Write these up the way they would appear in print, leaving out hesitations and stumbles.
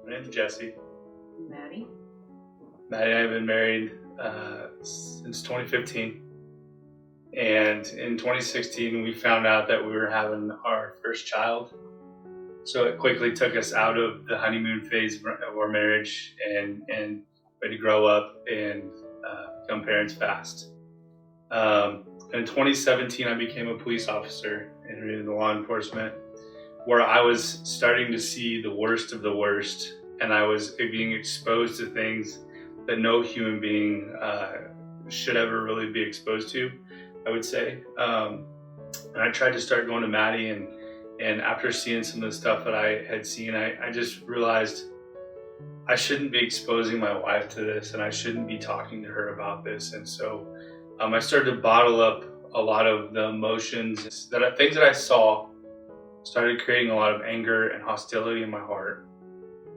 My name's Jesse. Mattie. Mattie and I have been married since 2015. And in 2016, we found out that we were having our first child. So it quickly took us out of the honeymoon phase of our marriage and we had to grow up and become parents fast. In 2017, I became a police officer in law enforcement, where I was starting to see the worst of the worst, and I was being exposed to things that no human being should ever really be exposed to, I would say. And I tried to start going to Mattie, and after seeing some of the stuff that I had seen, I just realized I shouldn't be exposing my wife to this, and I shouldn't be talking to her about this. And so I started to bottle up a lot of the emotions, things that I saw started creating a lot of anger and hostility in my heart,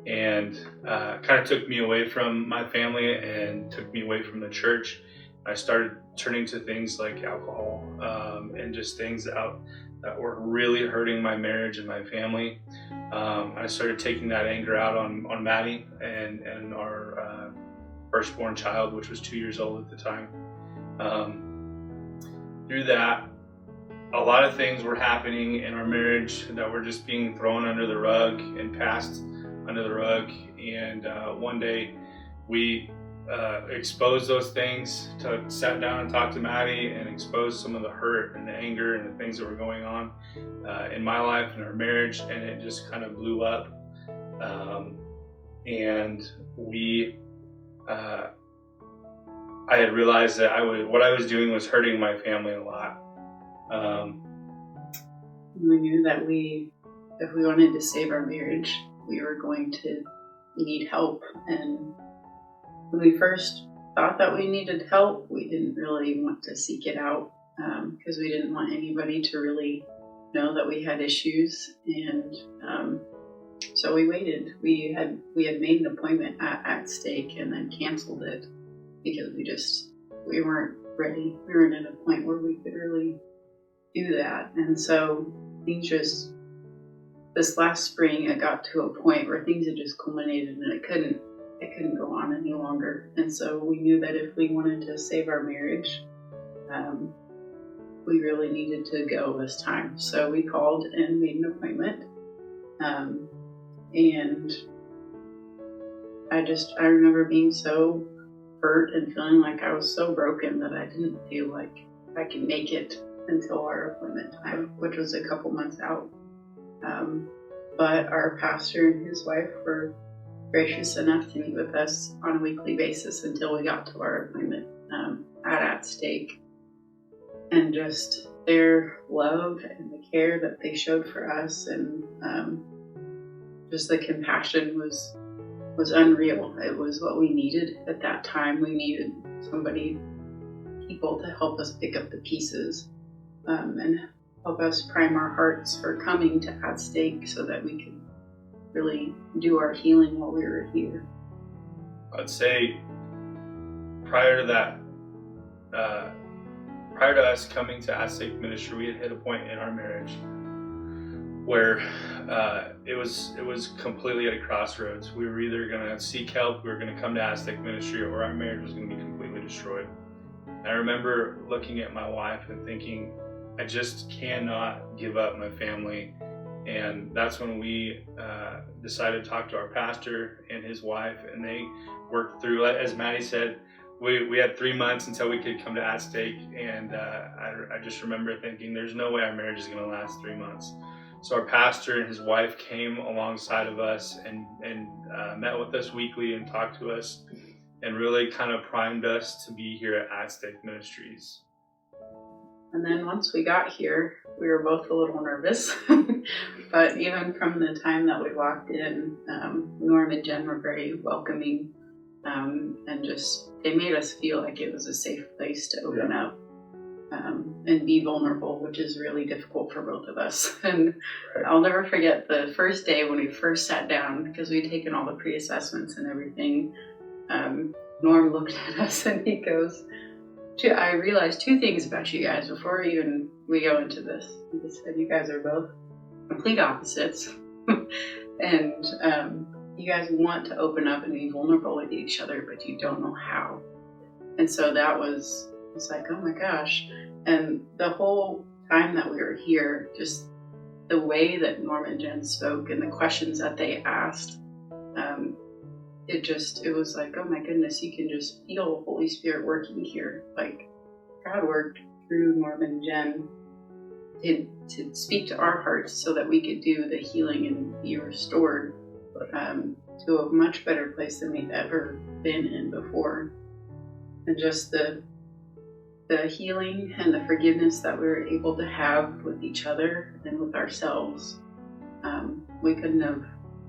and kind of took me away from my family and took me away from the church. I started turning to things like alcohol and just things that were really hurting my marriage and my family. I started taking that anger out on Mattie and our firstborn child, which was 2 years old at the time. Through that, a lot of things were happening in our marriage that were just being thrown under the rug and passed under the rug. And one day we exposed those things, sat down and talked to Mattie and exposed some of the hurt and the anger and the things that were going on in my life and our marriage, and it just kind of blew up. And I had realized that what I was doing was hurting my family a lot. We knew that if we wanted to save our marriage, we were going to need help. And when we first thought that we needed help, we didn't really want to seek it out because we didn't want anybody to really know that we had issues. And so we waited. We had made an appointment at Stake and then canceled it because we weren't ready. We weren't at a point where we could really do that. And so this last spring, it got to a point where things had just culminated and it couldn't go on any longer. And so we knew that if we wanted to save our marriage, we really needed to go this time. So we called and made an appointment. And I remember being so hurt and feeling like I was so broken that I didn't feel like I could make it until our appointment time, which was a couple months out. But our pastor and his wife were gracious enough to meet with us on a weekly basis until we got to our appointment at Stake. And just their love and the care that they showed for us, and just the compassion was unreal. It was what we needed at that time. We needed people to help us pick up the pieces and help us prime our hearts for coming to At Stake so that we could really do our healing while we were here. I'd say prior to us coming to At Stake Ministry, we had hit a point in our marriage where it was completely at a crossroads. We were either going to seek help, we were going to come to At Stake Ministry, or our marriage was going to be completely destroyed. And I remember looking at my wife and thinking, I just cannot give up my family. And that's when we decided to talk to our pastor and his wife, and they worked through, as Mattie said, we had 3 months until we could come to At Stake, and I just remember thinking, there's no way our marriage is going to last 3 months. So our pastor and his wife came alongside of us and met with us weekly and talked to us and really kind of primed us to be here at Stake Ministries. And then once we got here, we were both a little nervous. But even from the time that we walked in, Norm and Jen were very welcoming, and just they made us feel like it was a safe place to open up and be vulnerable, which is really difficult for both of us. And I'll never forget the first day when we first sat down, because we'd taken all the pre-assessments and everything. Norm looked at us and he goes, I realized 2 things about you guys before even we go into this. He said, you guys are both complete opposites. And you guys want to open up and be vulnerable with each other, but you don't know how. And so that was, it's like, oh my gosh. And the whole time that we were here, just the way that Norm and Jen spoke and the questions that they asked, it was like, oh my goodness, you can just feel Holy Spirit working here. Like God worked through Norm and Jen to speak to our hearts so that we could do the healing and be restored to a much better place than we've ever been in before. And just the healing and the forgiveness that we were able to have with each other and with ourselves, we couldn't have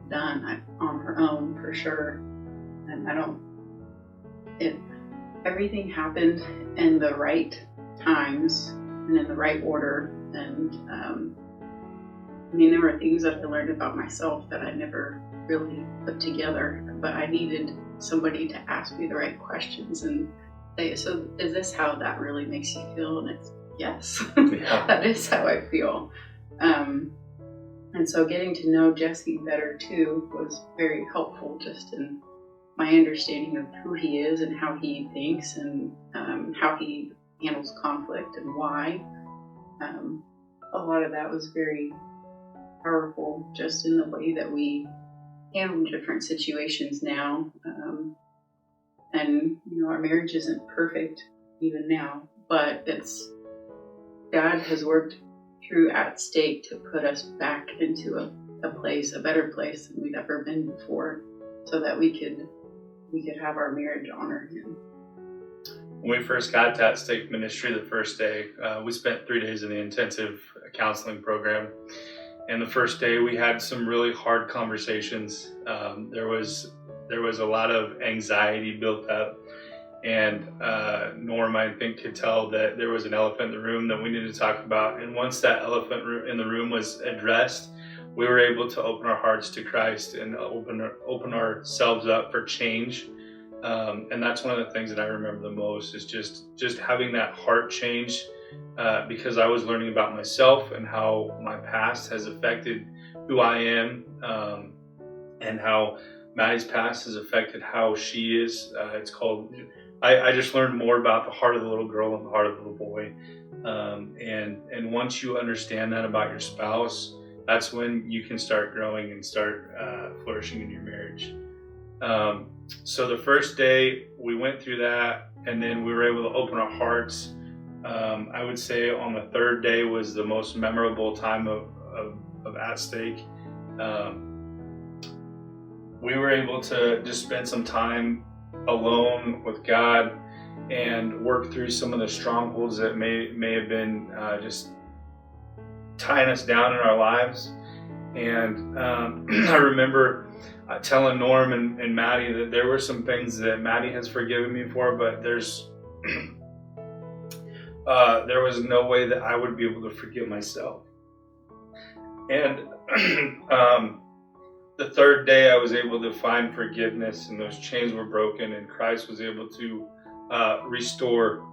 done on our own for sure. And everything happened in the right times and in the right order. And there were things that I learned about myself that I never really put together, but I needed somebody to ask me the right questions and say, so is this how that really makes you feel? And it's yes, yeah. That is how I feel. And so getting to know Jesse better too was very helpful, just in my understanding of who he is and how he thinks and how he handles conflict and why. A lot of that was very powerful, just in the way that we handle different situations now. And our marriage isn't perfect even now, but God has worked through At Stake to put us back into a better place than we'd ever been before, so that we could have our marriage honor Him. When we first got to At Stake Ministry the first day, we spent 3 days in the intensive counseling program. And the first day we had some really hard conversations. There was a lot of anxiety built up. And Norm, I think, could tell that there was an elephant in the room that we needed to talk about. And once that elephant in the room was addressed, we were able to open our hearts to Christ and open ourselves up for change. And that's one of the things that I remember the most, is just having that heart change, because I was learning about myself and how my past has affected who I am, and how Mattie's past has affected how she is. I just learned more about the heart of the little girl and the heart of the little boy. And once you understand that about your spouse, that's when you can start growing and start flourishing in your marriage. So the first day we went through that, and then we were able to open our hearts. I would say on the third day was the most memorable time of At Stake. We were able to just spend some time alone with God and work through some of the strongholds that may have been just tying us down in our lives. And I remember telling Norm and Mattie that there were some things that Mattie has forgiven me for, but there was no way that I would be able to forgive myself. And the third day I was able to find forgiveness, and those chains were broken, and Christ was able to restore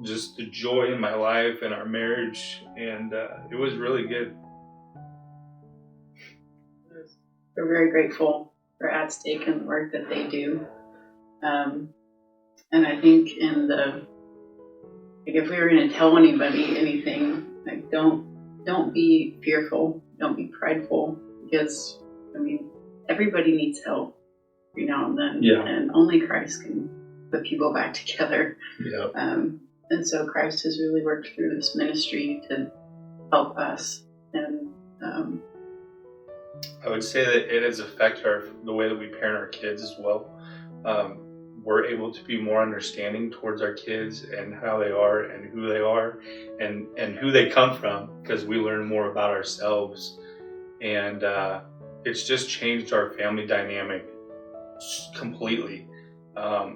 just the joy in my life and our marriage, and it was really good. We're very grateful for At Stake and the work that they do. And I think if we were going to tell anybody anything, like don't be fearful, don't be prideful, because everybody needs help every now and then, yeah. And only Christ can put people back together. Yeah. And so Christ has really worked through this ministry to help us. And I would say that it has affected the way that we parent our kids as well. We're able to be more understanding towards our kids and how they are and who they are and who they come from, because we learn more about ourselves. And it's just changed our family dynamic completely.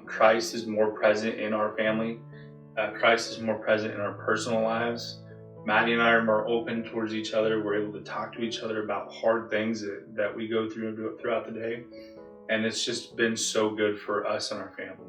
Christ is more present in our family. Christ is more present in our personal lives. Mattie and I are more open towards each other. We're able to talk to each other about hard things that we go through throughout the day. And it's just been so good for us and our family.